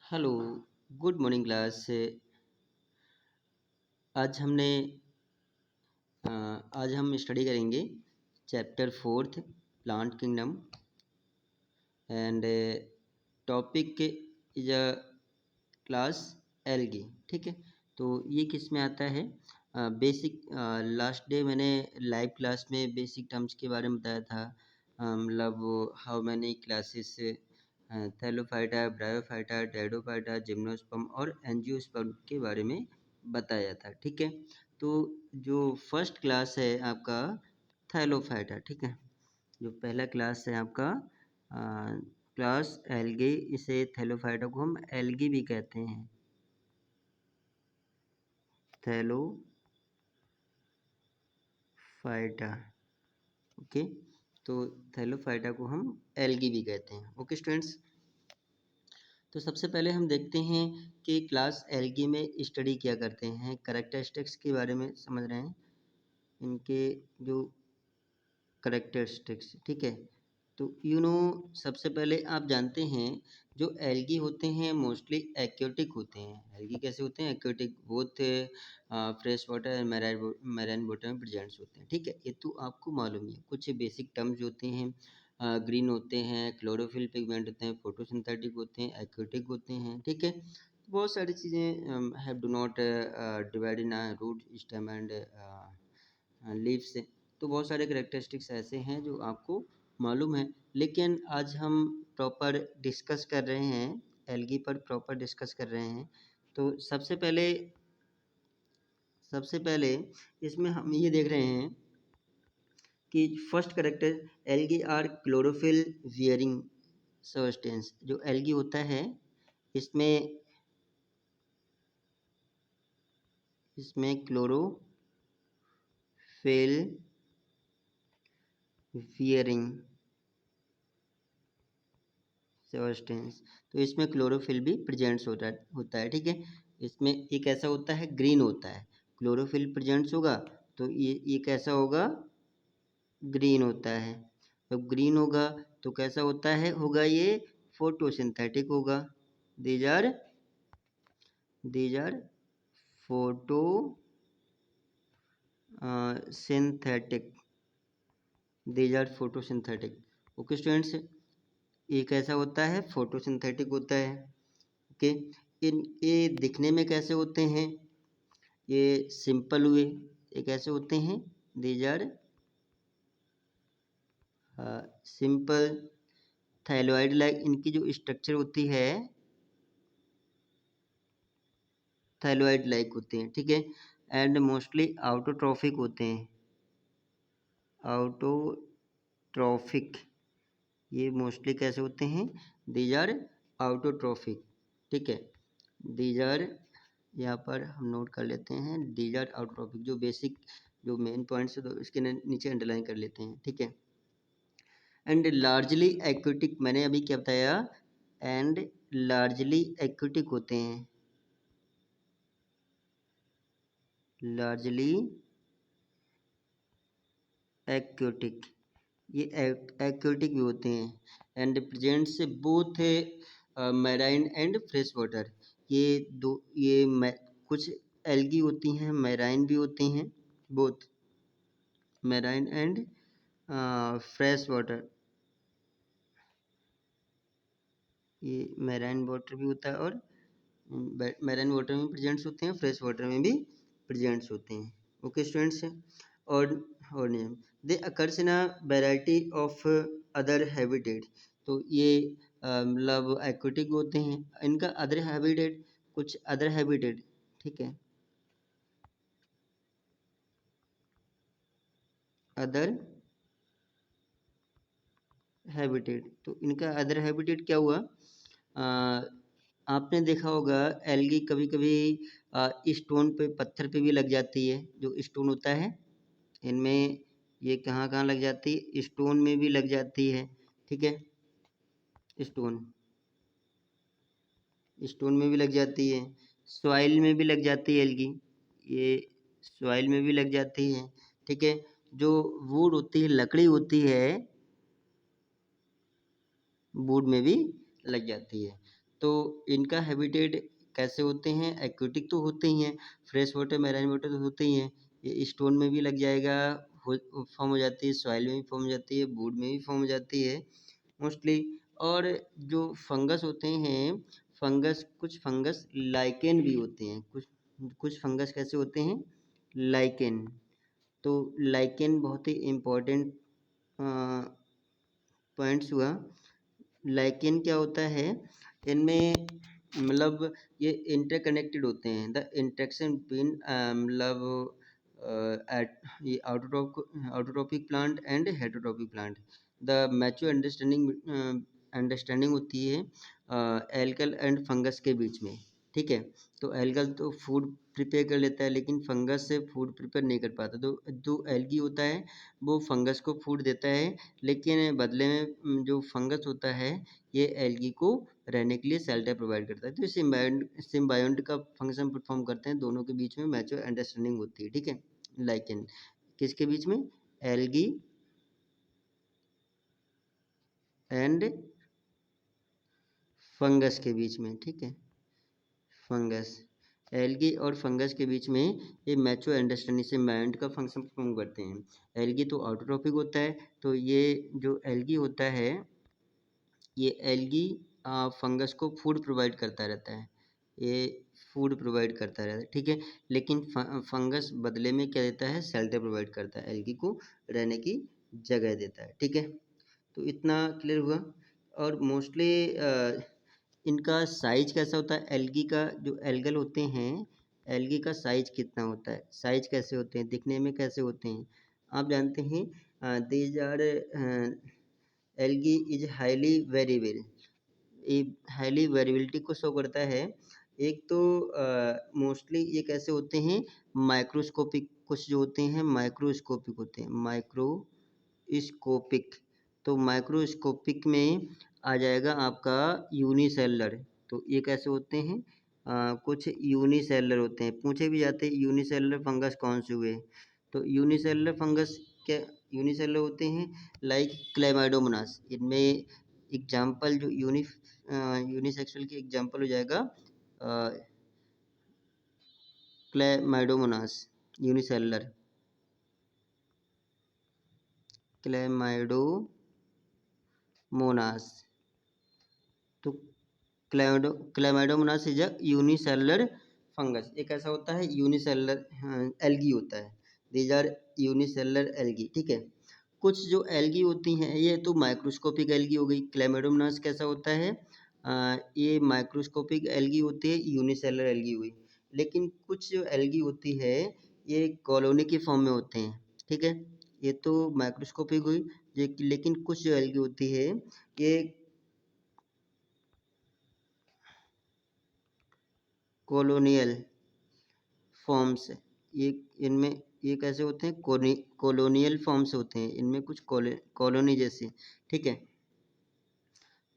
Hello, good morning class. आज हमने आज हम स्टडी करेंगे chapter fourth plant kingdom and topic is a class algae. ठीक है, तो ये किस में आता है? बेसिक लास्ट डे मैंने लाइव क्लास में बेसिक टर्म्स के बारे में बताया था। मतलब how many classes Thallophyta, bryophyta, pteridophyta, gymnosperm और एंजियोस्पर्म के बारे में बताया था। ठीक है, तो जो फर्स्ट क्लास है आपका थैलोफाइटा, ठीक है, जो पहला क्लास है आपका क्लास एल्गी, इसे थैलोफाइटा को हम एल्गी भी कहते हैं, थैलोफाइटा। ओके, तो थैलोफाइटा को हम एल्गी भी कहते हैं। ओके स्टूडेंट्स, तो सबसे पहले हम देखते हैं कि क्लास एल्गी में स्टडी क्या करते हैं, कैरेक्टरिस्टिक्स के बारे में समझ रहे हैं, इनके जो कैरेक्टरिस्टिक्स। ठीक है, तो सबसे पहले आप जानते हैं जो एल्गी होते हैं मोस्टली एक्वेटिक होते हैं। एल्गी कैसे होते हैं? Aquatic, both fresh water and marine water में प्रेजेंट्स होते हैं। ठीक है, ये तो आपको मालूम है। कुछ बेसिक टर्म्स होते हैं, ग्रीन होते हैं, क्लोरोफिल पिगमेंट होते हैं, फोटोसिंथेटिक होते हैं, एक्वेटिक होते हैं। ठीक है, तो बहुत सारी चीज़ें have do not divide in root, stem and leaves. तो बहुत सारे करेक्टरिस्टिक्स ऐसे हैं जो आपको मालूम है, लेकिन आज हम प्रॉपर डिस्कस कर रहे हैं, एल्गी पर प्रॉपर डिस्कस कर रहे हैं। तो सबसे पहले इसमें हम ये देख रहे हैं कि first character, algae are chlorophyll bearing substance. जो एल्गी होता है इसमें क्लोरोफिल वियरिंग सब्सटेंस, तो इसमें क्लोरोफिल भी प्रेजेंट्स होता है। ठीक है, इसमें ये कैसा होता है? ग्रीन होता है। क्लोरोफिल प्रेजेंट्स होगा तो ये कैसा होगा? ग्रीन होता है। तो ग्रीन होगा तो कैसा होगा ये फोटोसिंथेटिक होगा। These are photosynthetic, these are photosynthetic. Okay students, ये कैसा होता है? फोटोसिंथेटिक होता है। ओके, ये दिखने में कैसे होते हैं? ये सिंपल हुए। ये कैसे होते हैं? These are simple thalloid like. इनकी जो स्ट्रक्चर होती है थायलॉइड लाइक होते हैं। ठीक है, एंड मोस्टली आउटोट्रॉफिक होते हैं। आउटोट्रॉफिक, ये मोस्टली कैसे होते हैं? These are autotrophic. ठीक है, दीज आर, यहाँ पर हम नोट कर लेते हैं, दीज आर आउटोट्रॉफिक। जो बेसिक जो मेन पॉइंट्स है तो इसके नीचे अंडरलाइन कर लेते हैं। ठीक है, एंड लार्जली एक्वेटिक, मैंने अभी क्या बताया? एंड लार्जली एक्वेटिक होते हैं, लार्जली एक्वेटिक, ये एक्वेटिक भी होते हैं। And presents both marine and fresh water. ये कुछ एल्गी होती हैं, मैराइन भी होती हैं, both marine and fresh water. ये मैराइन वाटर भी होता है और मैराइन वाटर में प्रेजेंट्स होते हैं, फ्रेश वाटर में भी प्रेजेंट्स होते हैं। ओके स्टूडेंट्स, और name they occurs in a variety of other habitat. तो ये मतलब एक्वेटिक होते हैं, इनका अदर हैबिटेट, कुछ अदर हैबिटेट। ठीक है, अदर हैबिटेट, तो इनका अदर हैबिटेट क्या हुआ? आपने देखा होगा एल्गी कभी कभी स्टोन पे, पत्थर पे भी लग जाती है। जो स्टोन होता है इनमें, ये कहाँ कहाँ लग जाती है? स्टोन में भी लग जाती है। ठीक है, स्टोन स्टोन में भी लग जाती है, सॉइल में भी लग जाती है एल्गी, ये सॉइल में भी लग जाती है। ठीक है, जो वुड होती है, लकड़ी होती है, वुड में भी लग जाती है। तो इनका हैबिटेट कैसे होते हैं, एक्वेटिक तो होते ही हैं, फ्रेश वाटर मैराइन वाटर तो होते ही हैं, ये स्टोन में भी लग जाएगा, फॉर्म हो जाती है, सॉइल में भी फॉर्म हो जाती है, वुड में भी फॉर्म हो जाती है मोस्टली। और जो फंगस होते हैं, कुछ फंगस लाइकेन भी होते हैं, कुछ फंगस कैसे होते हैं, लाइकेन। तो लाइकेन बहुत ही इम्पोर्टेंट पॉइंट्स हुआ। लाइकेन क्या होता है, इनमें मतलब ये इंटरकनेक्टेड होते हैं, द इंटरेक्शन बिटवीन मतलब ये autotrophic plant and heterotrophic plant. The mature understanding होती है एल्गल एंड फंगस के बीच में, ठीक है। तो एल्गल तो फूड प्रिपेयर कर लेता है, लेकिन फंगस से फूड प्रिपेयर नहीं कर पाता। तो जो एल्गी होता है वो फंगस को फूड देता है, लेकिन बदले में जो फंगस होता है ये एल्गी को रहने के लिए शेल्टर प्रोवाइड करता है। तो सिम्बायोंट का फंक्शन परफॉर्म करते हैं, दोनों के बीच में मैच्योर अंडरस्टैंडिंग होती है, ठीक है। लाइकेन किसके बीच में, एल्गी एंड फंगस के बीच में, ठीक है। फंगस, एल्गी और फंगस के बीच में ये मैच्योर अंडरस्टैंडिंग सिम्बायोंट का फंक्शन परफॉर्म करते हैं। एल्गी तो ऑटोट्रॉपिक होता है, तो ये जो एल्गी होता है, ये एल्गी फंगस को फूड प्रोवाइड करता रहता है, ये फूड प्रोवाइड करता रहता है, ठीक है। लेकिन फंगस बदले में क्या देता है, शेल्टर प्रोवाइड करता है, एल्गी को रहने की जगह देता है, ठीक है। तो इतना क्लियर हुआ। और मोस्टली इनका साइज कैसा होता है, एल्गी का जो एल्गल होते हैं, एल्गी का साइज कितना होता है, साइज कैसे होते हैं, दिखने में कैसे होते हैं, आप जानते हैं these are algae is highly variable, ये हाईली वेरिएबिलिटी को शो करता है। एक तो मोस्टली ये कैसे होते हैं, माइक्रोस्कोपिक, कुछ जो होते हैं माइक्रोस्कोपिक होते हैं, माइक्रोस्कोपिक। तो माइक्रोस्कोपिक में आ जाएगा आपका यूनिसेलर। तो ये कैसे होते हैं, कुछ यूनिसेलर होते हैं, पूछे भी जाते हैं यूनिसेलर फंगस कौन से हुए। तो यूनिसेलर फंगस क्या, यूनिसेलर होते हैं लाइक क्लेमाइडोमोनास। इनमें एग्जाम्पल जो यूनिसेक्सुअल की एग्जाम्पल हो जाएगा क्लेमाइडोमोनास, यूनिसेलर क्लेमाइडोमोनास। तो Chlamydomonas is a unicellular fungus, एक ऐसा होता है यूनिसेलर एल्गी होता है, दीज आर यूनिसेलर एल्गी, ठीक है। कुछ जो एल्गी होती हैं ये तो माइक्रोस्कोपिक एल्गी हो गई। क्लेमाइडोमोनास कैसा होता है, ये माइक्रोस्कोपिक एल्गी होती है, यूनिसेलर एल्गी हुई। लेकिन कुछ जो एल्गी होती है ये कॉलोनी के फॉर्म में होते हैं, ठीक है। ये तो माइक्रोस्कोपिक हुई, लेकिन कुछ जो एल्गी होती है ये कॉलोनियल फॉर्म्स, ये इनमें ये कैसे होते हैं, कॉलोनियल फॉर्म्स होते हैं, इनमें कुछ कॉलोनी जैसे, ठीक है।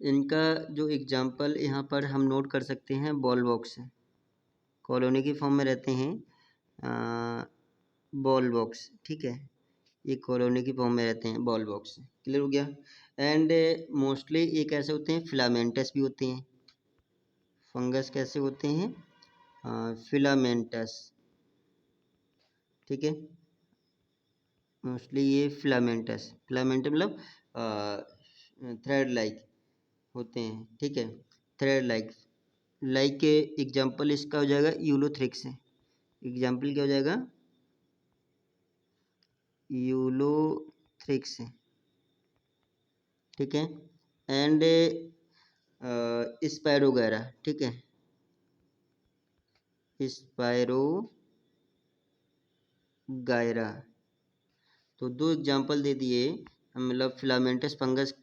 इनका जो एग्जाम्पल यहाँ पर हम नोट कर सकते हैं, बॉल बॉक्स, कॉलोनी की फॉर्म में रहते हैं, बॉल बॉक्स, ठीक है। ये कॉलोनी की फॉर्म में रहते हैं, बॉल बॉक्स, क्लियर हो गया। एंड मोस्टली ये कैसे होते हैं, फिलामेंटस भी होते हैं। फंगस कैसे होते हैं, फिलामेंटस, ठीक है। मोस्टली ये फिलामेंट मतलब थ्रेड लाइक होते हैं, ठीक है, थ्रेड लाइक। लाइक के एग्जाम्पल इसका हो जाएगा यूलोथ्रिक्स, एग्जाम्पल क्या हो जाएगा, यूलोथ्रिक्स, ठीक है। एंड स्पायरोगैरा, ठीक है, स्पायरोगायरा। तो दो एग्जाम्पल दे दिए, मतलब फिलामेंटस फंगस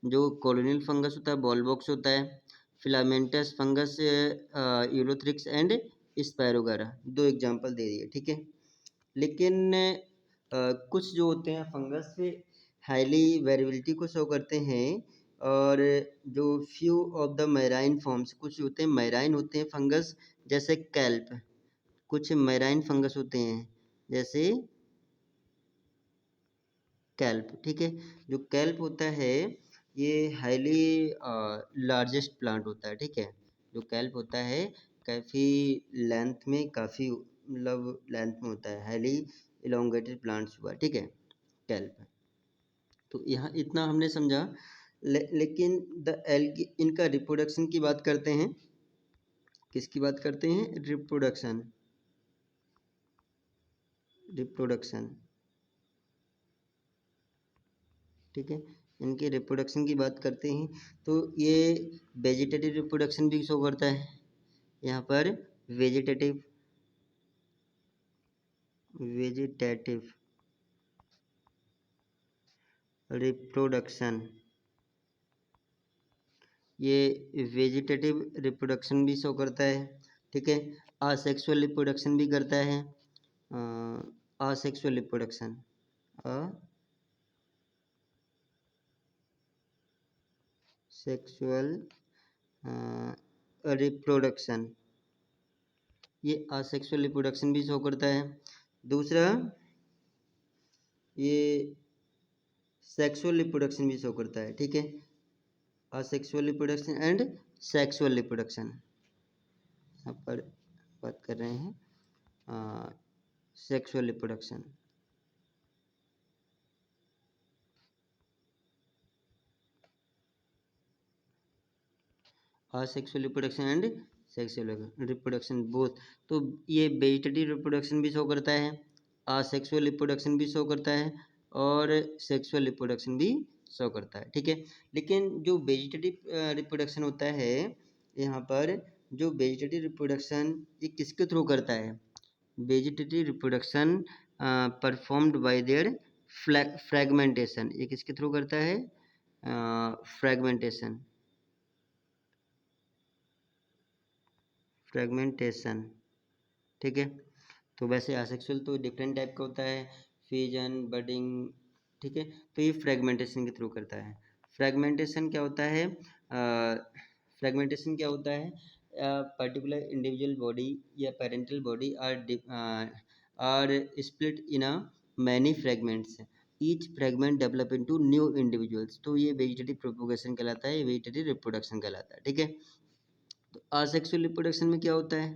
जो कॉलोनियल फंगस होता है, बॉल बॉक्स होता है, filamentous fungus Ulothrix and spirogyra, दो एग्जाम्पल दे दिए, ठीक है। लेकिन कुछ जो होते हैं फंगस हाईली वेरिएबिलिटी को शो करते हैं, और जो few of the marine forms, कुछ होते हैं मैराइन होते हैं फंगस, जैसे कैल्प, कुछ मैराइन फंगस होते हैं जैसे कैल्प, ठीक है। जो कैल्प होता है ये हाईली लार्जेस्ट प्लांट होता है, ठीक है, जो कैल्प होता है काफ़ी लेंथ में, काफ़ी मतलब लेंथ में होता है, हाईली इलोंगेटेड प्लांट्स हुआ, ठीक है, कैल्प। तो यहाँ इतना हमने समझा। लेकिन द एल्गी, इनका रिप्रोडक्शन की बात करते हैं। किसकी बात करते हैं? रिप्रोडक्शन, रिप्रोडक्शन, ठीक है, इनके रिप्रोडक्शन की बात करते हैं। तो ये वेजिटेटिव रिप्रोडक्शन भी शो करता है यहाँ पर, वेजिटेटिव, वेजिटेटिव रिप्रोडक्शन, ये वेजिटेटिव रिप्रोडक्शन भी शो करता है, ठीक है। असेक्सुअल रिप्रोडक्शन भी करता है, असेक्सुअल रिप्रोडक्शन, सेक्सुअल रिप्रोडक्शन, ये असेक्सुअल रिप्रोडक्शन भी शो करता है। दूसरा ये सेक्सुअल रिप्रोडक्शन भी शो करता है, ठीक है, asexual reproduction and sexual reproduction. यहाँ पर बात कर रहे हैं sexual reproduction, asexual reproduction and sexual reproduction both. तो ये वेजिटेटिव रिप्रोडक्शन भी शो करता है, असेक्सुअल रिप्रोडक्शन भी शो करता है, और सेक्सुअल रिप्रोडक्शन भी शो करता है, ठीक है। लेकिन जो वेजिटेटिव रिप्रोडक्शन होता है, यहाँ पर जो वेजिटेटिव रिप्रोडक्शन ये किसके थ्रू करता है? Vegetative reproduction performed by there fragmentation, ये किसके थ्रू करता है? फ्रैगमेंटेशन, फ्रैगमेंटेशन, ठीक है। तो वैसे असेक्सुअल तो डिफरेंट टाइप का होता है, फ्यूजन, बडिंग, ठीक है। तो ये फ्रैगमेंटेशन के थ्रू करता है। फ्रैगमेंटेशन क्या होता है? फ्रैगमेंटेशन क्या होता है? पर्टिकुलर इंडिविजुअल बॉडी या parental body are split in a many fragments, each fragment develop into new individuals. तो ये वेजिटेटिव प्रोपोगेशन कहलाता है, वेजिटेटिव रिप्रोडक्शन कहलाता है, ठीक है। तो असेक्सुअल रिप्रोडक्शन में क्या होता है?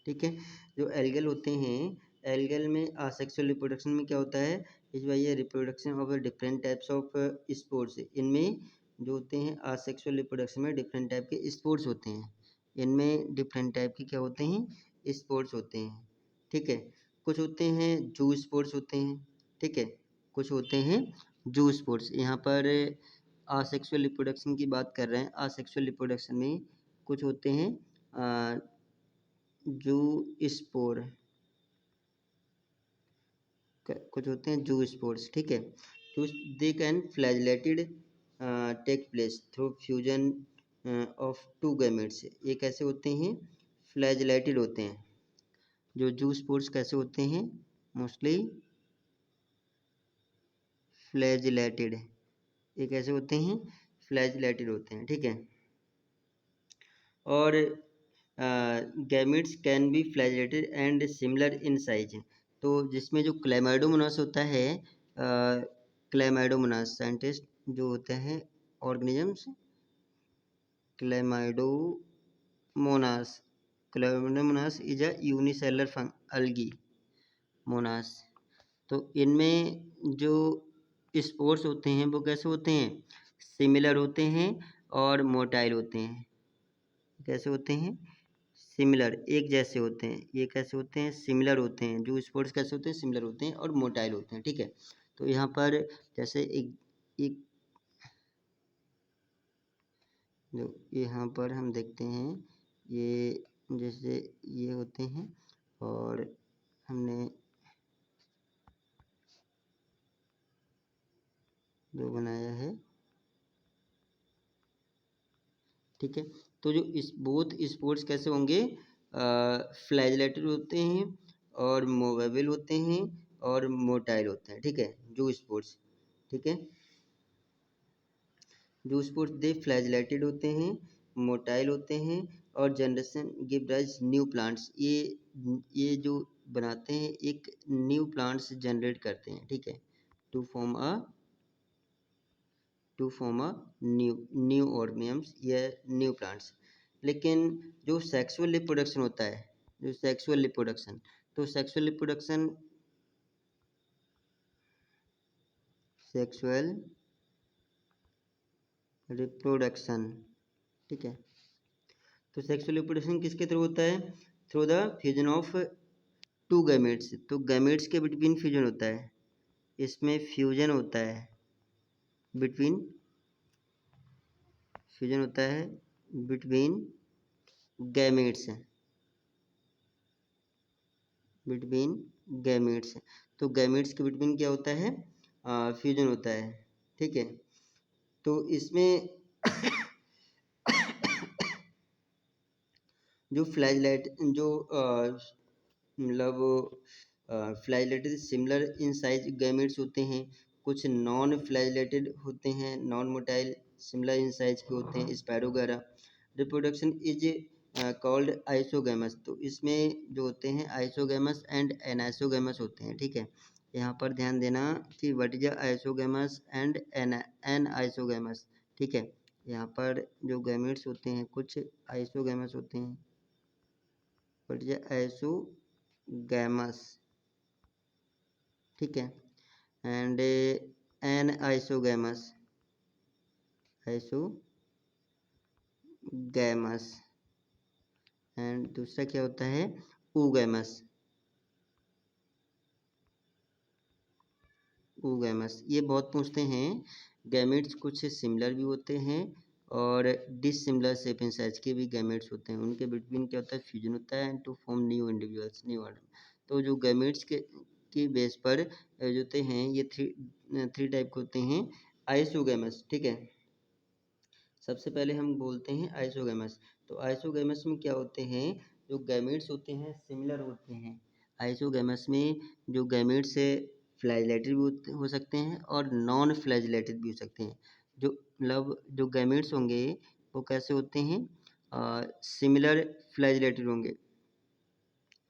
ठीक है, जो एल्गल होते हैं, एल्गल में असेक्सुअल रिप्रोडक्शन में क्या होता है? इस बार ये reproduction of different types of spores, इनमें जो होते हैं असेक्सुअल रिप्रोडक्शन में डिफरेंट टाइप के स्पोर्स होते हैं, इनमें डिफरेंट टाइप के क्या होते हैं? स्पोर्स होते हैं, ठीक है। कुछ होते हैं जू स्पोर्स होते हैं, ठीक है, कुछ होते हैं जू स्पोर्स। यहाँ पर असेक्सुअल रिप्रोडक्शन की बात कर रहे हैं। असेक्सुअल रिप्रोडक्शन में कुछ होते हैं जू स्पोर, कुछ होते हैं जू स्पोर्स, ठीक है। तो they can flagellated take place through fusion of two gametes, ये कैसे होते हैं? फ्लैजिलेटेड होते हैं। जो जू स्पोर्स कैसे होते हैं? मोस्टली फ्लैजिलेटेड, ये कैसे होते हैं? फ्लैजिलेटेड होते हैं, ठीक है। और gametes can be flagellated and similar in size. तो जिसमें जो क्लेमाइडोमोनास होता है, क्लेमाइडोमोनास साइंटिस्ट जो होते हैं organisms, Chlamydomonas, Chlamydomonas is a unicellular algae Mona's. तो इनमें जो स्पोर्स होते हैं वो कैसे होते हैं? सिमिलर होते हैं और मोटाइल होते हैं। कैसे होते हैं? सिमिलर, एक जैसे होते हैं। ये कैसे होते हैं? सिमिलर होते हैं। जो स्पोर्ट्स कैसे होते हैं? सिमिलर होते हैं और मोटाइल होते हैं, ठीक है। तो यहाँ पर जैसे एक एक जो यहाँ पर हम देखते हैं, ये जैसे ये होते हैं, और हमने जो बनाया है, ठीक है। तो जो इस बोथ स्पोर्ट्स कैसे होंगे? फ्लैजिलेटेड होते हैं और मूवेबल होते हैं और मोटाइल होते हैं, ठीक है, जो स्पोर्ट्स, ठीक है। जो स्पोर्ट्स दे फ्लैजिलेटेड होते हैं, मोटाइल होते हैं, और generation give rise new plants, ये जो बनाते हैं एक न्यू प्लांट्स जनरेट करते हैं, ठीक है, to form a new new organisms या न्यू प्लांट्स। लेकिन जो सेक्सुअल रिप्रोडक्शन होता है, जो सेक्सुअल रिप्रोडक्शन, तो सेक्सुअल रिप्रोडक्शन, ठीक है। तो सेक्सुअल रिप्रोडक्शन किसके थ्रू होता है? Through the fusion of two gametes. तो गैमेट्स के बिटवीन फ्यूजन होता है, इसमें फ्यूजन होता है बिटवीन, फ्यूजन होता है बिटवीन गैमेट्स, बिटवीन गैमेट्स। तो गैमेट्स के बिटवीन क्या होता है? फ्यूजन होता है, ठीक है। तो इसमें जो फ्लैजलेट, जो मतलब flagellated similar in size gametes होते हैं, कुछ नॉन फ्लैजलेटेड होते हैं, non motile similar in size के होते हैं, स्पैरो वगैरह। Reproduction is called isogamous. तो इसमें जो होते हैं आइसोगैमस एंड एनाइसोगैमस होते हैं, ठीक है। यहाँ पर ध्यान देना कि what is isogamous and anisogamous, ठीक है। यहाँ पर जो गैमेट्स होते हैं कुछ आइसोगैमस होते हैं, व्हाट इज आइसोगैमस, ठीक है, and anisogamous, isogamous, and दूसरा क्या होता है? Oogamous, oogamous. ये बहुत पूछते हैं। गैमेट्स कुछ सिमिलर भी होते हैं और डिसिमिलर शेप एंड साइज के भी गैमेट्स होते हैं, उनके बिटवीन क्या होता है? फ्यूजन होता है to form new individuals, new order. तो जो गैमेट्स के बेस पर जो होते हैं ये थ्री टाइप के होते हैं आइसोगैमस, ठीक है। सबसे पहले हम बोलते हैं आइसोगैमस। तो आइसोगैमस में क्या होते हैं? जो गैमेट्स होते हैं सिमिलर होते हैं। आइसोगैमस में जो गैमेट्स है फ्लैजिलेटेड भी हो सकते हैं और नॉन फ्लैजिलेटेड भी हो सकते हैं। जो मतलब जो गैमेट्स होंगे वो कैसे होते हैं? सिमिलर फ्लैजिलेटेड होंगे।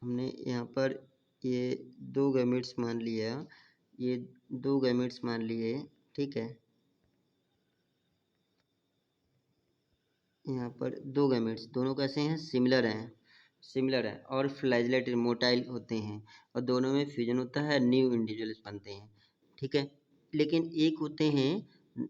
हमने यहाँ पर ये दो गैमेट्स मान लिया, ये दो गैमेट्स मान लिए, ठीक है। यहाँ पर दो गैमेट्स दोनों कैसे हैं? सिमिलर हैं, सिमिलर है और फ्लैजिलेटेड मोटाइल होते हैं और दोनों में फ्यूजन होता है, न्यू इंडिविजुअल्स बनते हैं, ठीक है। लेकिन एक होते हैं,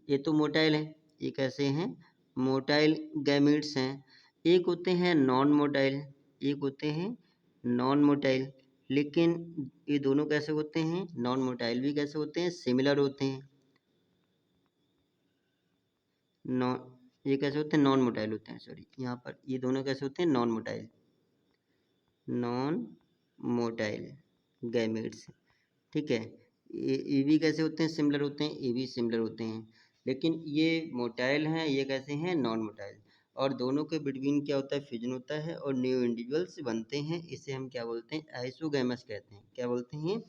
ये तो मोटाइल है, ये कैसे हैं? मोटाइल गैमेट्स हैं। एक होते हैं नॉन मोटाइल, एक होते हैं नॉन मोटाइल। लेकिन ये दोनों कैसे होते हैं? नॉन मोटाइल भी कैसे होते हैं? सिमिलर होते हैं। नॉन, ये कैसे होते हैं? नॉन मोटाइल होते हैं, सॉरी, यहाँ पर ये दोनों कैसे होते हैं? Non motile, non motile gametes, ठीक है। ये भी कैसे होते हैं? सिमिलर होते हैं, ये भी सिमिलर होते हैं। लेकिन ये मोटाइल हैं, ये कैसे हैं? Non motile. और दोनों के बिटवीन क्या होता है? फ्यूजन होता है और न्यू इंडिविजुअल्स बनते हैं। इसे हम क्या बोलते हैं? आइसोगैमस कहते हैं। क्या बोलते हैं?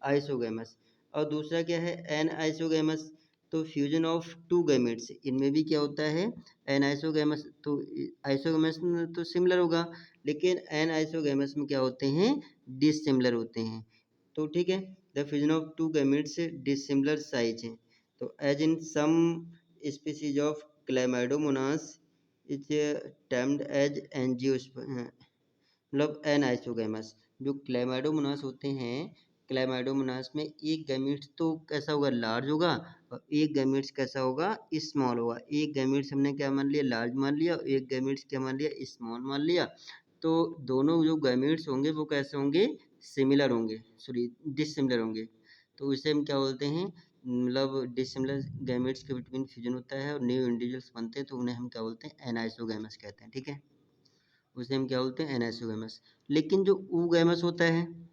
आइसोगैमस। और दूसरा क्या है? Anisogamous. तो फ्यूजन ऑफ टू गैमेट्स, इनमें भी क्या होता है? Anisogamous. तो आइसोगैमस में तो सिमिलर होगा, लेकिन एन आइसोगैमस में क्या होते हैं? डिसिमिलर होते हैं। तो ठीक है, the fusion of two gametes dissimilar size है। तो as in some species of Chlamydomonas is termed as मतलब एन आइसोगैमस। जो क्लैमाइडोमोनास होते हैं, क्लैमाइडोमोनास में एक गैमेट्स तो कैसा होगा? लार्ज होगा, और एक गैमेट्स कैसा होगा? स्मॉल होगा। एक गैमेट्स हमने क्या मान लिया? लार्ज मान लिया, और एक गैमेट्स क्या मान लिया? स्मॉल मान लिया। तो दोनों जो गैमेट्स होंगे वो कैसे होंगे? सिमिलर होंगे, सॉरी डिसिमिलर होंगे। तो इसे हम क्या बोलते हैं? मतलब डिसिमिलर गैमेट्स के बिटवीन फ्यूजन होता है और न्यू इंडिविजुअल्स बनते हैं, तो उन्हें हम क्या बोलते हैं? एनाइसोगैमस कहते हैं, ठीक है। उसे हम क्या बोलते हैं? एनाइसोगैमस। लेकिन जो ऊगैमस होता है,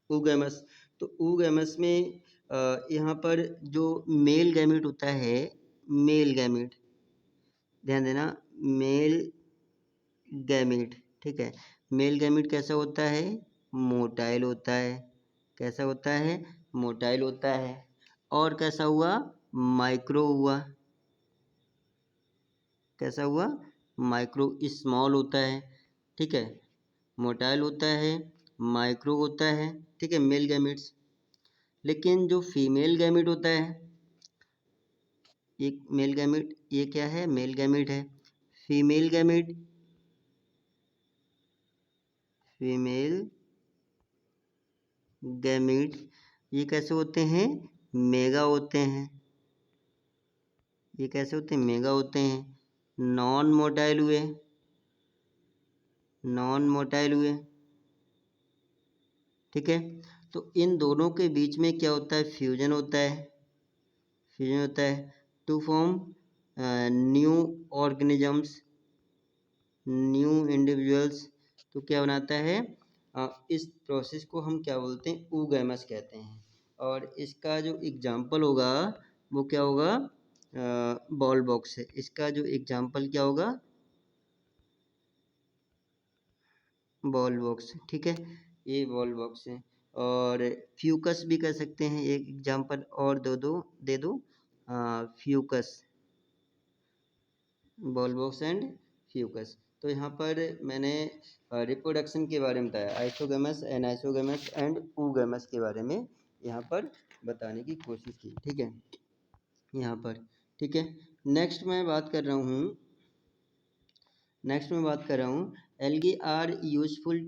ऊगैमस, तो ऊगैमस में यहाँ पर जो मेल गैमेट होता है, मेल गैमेट, ध्यान देना, मेल गैमेट, ठीक है। मेल गैमेट कैसा होता है? मोटाइल होता है। कैसा होता है? मोटाइल होता है। और कैसा हुआ? माइक्रो हुआ। कैसा हुआ? माइक्रो, स्मॉल होता है, ठीक है। मोटाइल होता है, माइक्रो होता है, ठीक है, मेल गैमेट्स। लेकिन जो फीमेल गैमेट होता है, एक मेल गैमेट, ये क्या है? मेल गैमेट है। फीमेल गैमेट फीमेल गैमीट, ये कैसे होते हैं? मेगा होते हैं। ये कैसे होते हैं? मेगा होते हैं। नॉन मोटाइल हुए, नॉन मोटाइल हुए, ठीक है। तो इन दोनों के बीच में क्या होता है? फ्यूजन होता है, फ्यूजन होता है to form new organisms, new individuals. तो क्या बनाता है? इस प्रोसेस को हम क्या बोलते हैं? oogamous कहते हैं। और इसका जो एग्जाम्पल होगा वो क्या होगा? बॉल बॉक्स है। इसका जो एग्जाम्पल क्या होगा? बॉल बॉक्स, ठीक है, ये बॉल बॉक्स है। और फ्यूकस भी कर सकते हैं, एक एग्जाम्पल और दे दो Fucus, ball box and Fucus. तो यहाँ पर मैंने रिप्रोडक्शन के बारे में बताया, आइसोगेमस, एनाइसोगेमस एंड oogamous के बारे में यहाँ पर बताने की कोशिश की, ठीक है, यहाँ पर, ठीक है। नेक्स्ट मैं बात कर रहा हूँ, algae are useful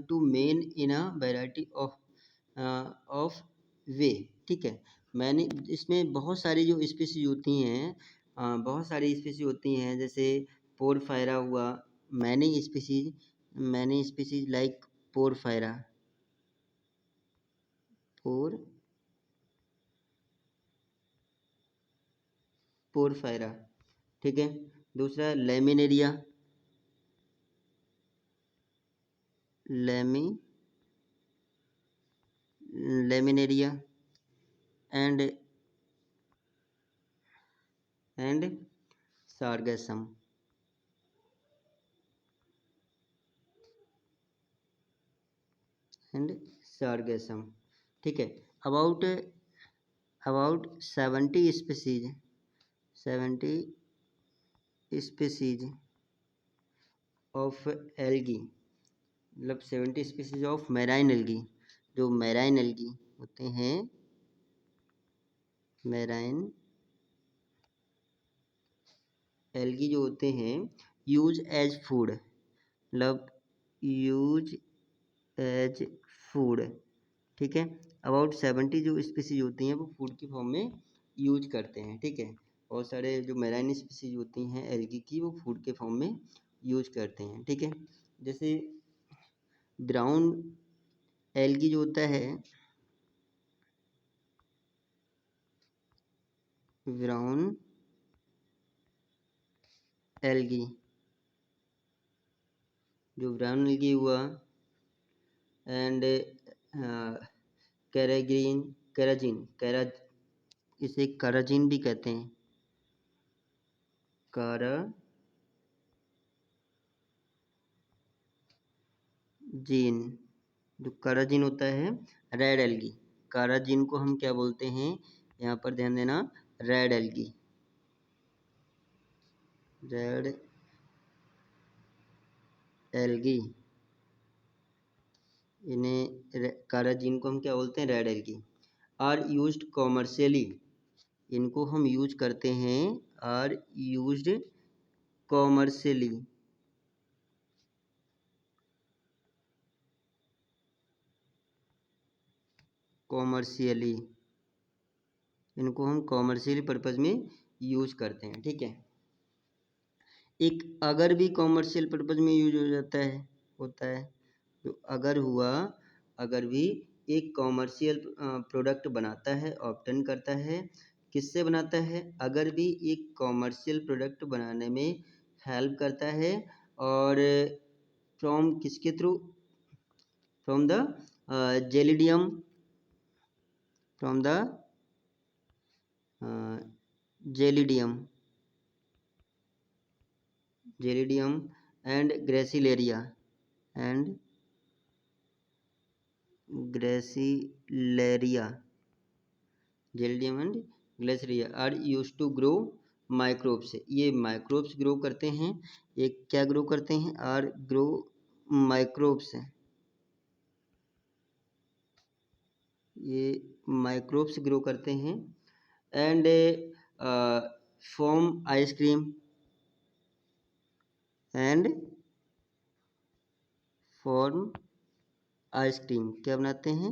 to men in a variety of way, ठीक है। मैंने इसमें बहुत सारी जो स्पीसीज होती हैं, बहुत सारी स्पीसीज होती हैं, जैसे पोरफायरा हुआ, many species like Porphyra, Porphyra, ठीक है। दूसरा Laminaria, lami Laminaria and Sargassum, ठीक है। About 70 species, 70 species of algae, मतलब 70 स्पीसीज ऑफ मैराइन एल्गी, जो मैराइन एल्गी होते हैं, मैराइन एल्गी जो होते हैं, यूज एज फूड, मतलब यूज एज फूड, ठीक है। अबाउट 70 जो स्पीसीज होती हैं वो फूड की फॉर्म में यूज करते हैं, ठीक है। बहुत सारे जो मैराइन स्पीसीज होती हैं एल्गी की, वो फूड के फॉर्म में यूज करते हैं, ठीक है। जैसे ब्राउन एल्गी जो होता है, ब्राउन एल्गी, जो ब्राउन एल्गी हुआ, एंड कैराग्रीन, कैरा, इसे कराजीन भी कहते हैं, कराजीन, जो कराजीन होता है, रेड एल्गी, कराजीन को हम क्या बोलते हैं? यहाँ पर ध्यान देना, रेड एल्गी, रेड एल्गी, इन्हें काराजीन को हम क्या बोलते हैं? Red algae. Are used commercially, इनको हम यूज करते हैं, आर यूज्ड कॉमर्शियली, कॉमर्शियली, इनको हम कॉमर्शियल पर्पज में यूज करते हैं, ठीक है। एक अगर भी कॉमर्शियल पर्पज में यूज हो जाता है, होता है, जो अगर हुआ, अगर भी एक कॉमर्शियल प्रोडक्ट बनाता है, ऑब्टेन करता है, किससे बनाता है? अगर भी एक कॉमर्शियल प्रोडक्ट बनाने में हेल्प करता है, और फ्रॉम किसके थ्रू? From the gelidium, from the gelidium, gelidium and gracilaria, and gracilaria, gelidium and gracilaria are use to grow microbes, ये माइक्रोब्स ग्रो करते हैं, ये क्या ग्रो करते हैं? आर ग्रो माइक्रोब्स, ये माइक्रोब्स ग्रो करते हैं, and form ice cream, and form ice cream, क्या बनाते हैं?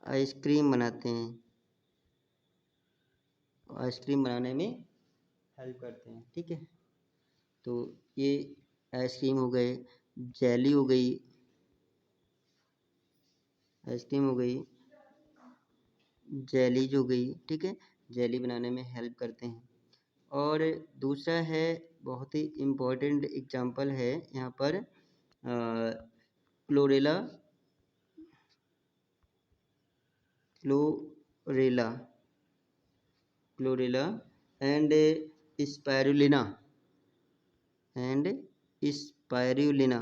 आइसक्रीम बनाते हैं, आइसक्रीम बनाने में हेल्प करते हैं, ठीक है। तो ये आइसक्रीम हो गए, जेली हो गई, आइसक्रीम हो गई, जेलीज हो गई, ठीक है, जेली बनाने में हेल्प करते हैं। और दूसरा है, बहुत ही इम्पोर्टेंट एग्जांपल है यहाँ पर, chlorella, chlorella, chlorella and spirulina, and spirulina,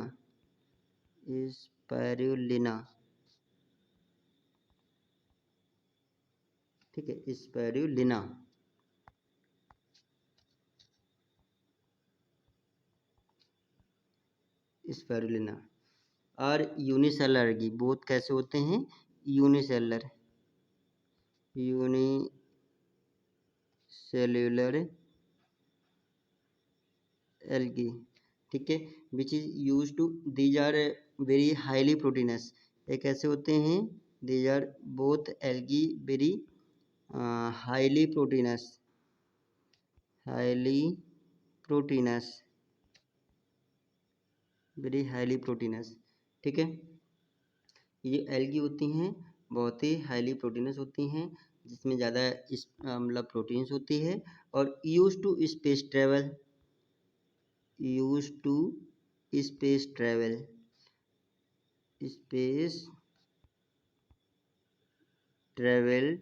spirulina, ठीक है, स्पाइरुलिना, स्पाइरुलिना। और यूनिसेलर एल्गी, बोथ कैसे होते हैं? यूनिसेलर, यूनिसेल्युलर एल्गी, ठीक है, which is use to, these are very highly proteinous, ये कैसे होते हैं? These are both algae very highly proteinous, highly proteinous, very highly proteinous, ठीक है। ये एल्गी होती हैं, बहुत ही हाईली प्रोटीनस होती हैं, जिसमें ज़्यादा मतलब प्रोटीन्स होती है, और use to space travel, use to space travel, space travel,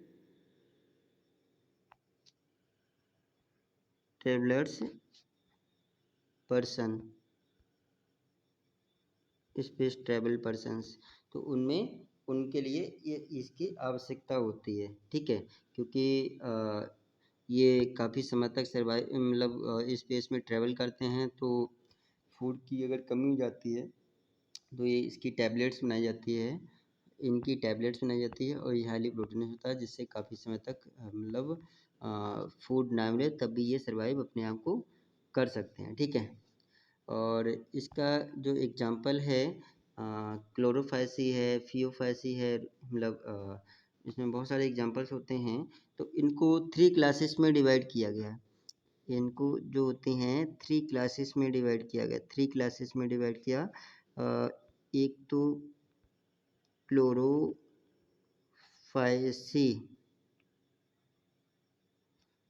travellers person, space travel persons, तो उनमें उनके लिए ये इसकी आवश्यकता होती है, ठीक है, क्योंकि ये काफ़ी समय तक सर्वाइव मतलब स्पेस में ट्रैवल करते हैं, तो फूड की अगर कमी हो जाती है तो ये इसकी टैबलेट्स बनाई जाती है, इनकी टैबलेट्स बनाई जाती है, और ये हाईली प्रोटीनस होता है, जिससे काफ़ी समय तक मतलब फूड ना मिले तब भी ये सर्वाइव अपने आप को कर सकते हैं, ठीक है। और इसका जो एग्जांपल है, क्लोरोफाइसी है, फियोफाइसी है, मतलब इसमें बहुत सारे एग्जांपल्स होते हैं, तो इनको 3 क्लासेस में डिवाइड किया गया है, इनको जो होती हैं 3 क्लासेस में डिवाइड किया गया, 3 क्लासेस में डिवाइड किया। एक तो क्लोरोफाइसी,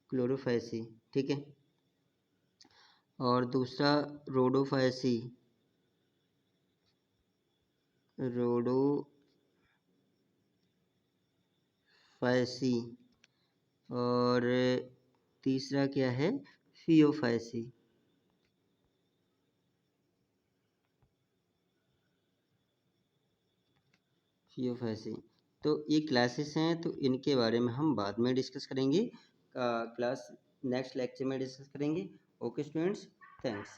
क्लोरोफाइसी, ठीक है, और दूसरा रोडोफाइसी, रोडोफाइसी, और तीसरा क्या है? Phaeophyceae, Phaeophyceae. तो ये क्लासेस हैं, तो इनके बारे में हम बाद में डिस्कस करेंगे, क्लास नेक्स्ट लेक्चर में डिस्कस करेंगे। Okay students, thanks.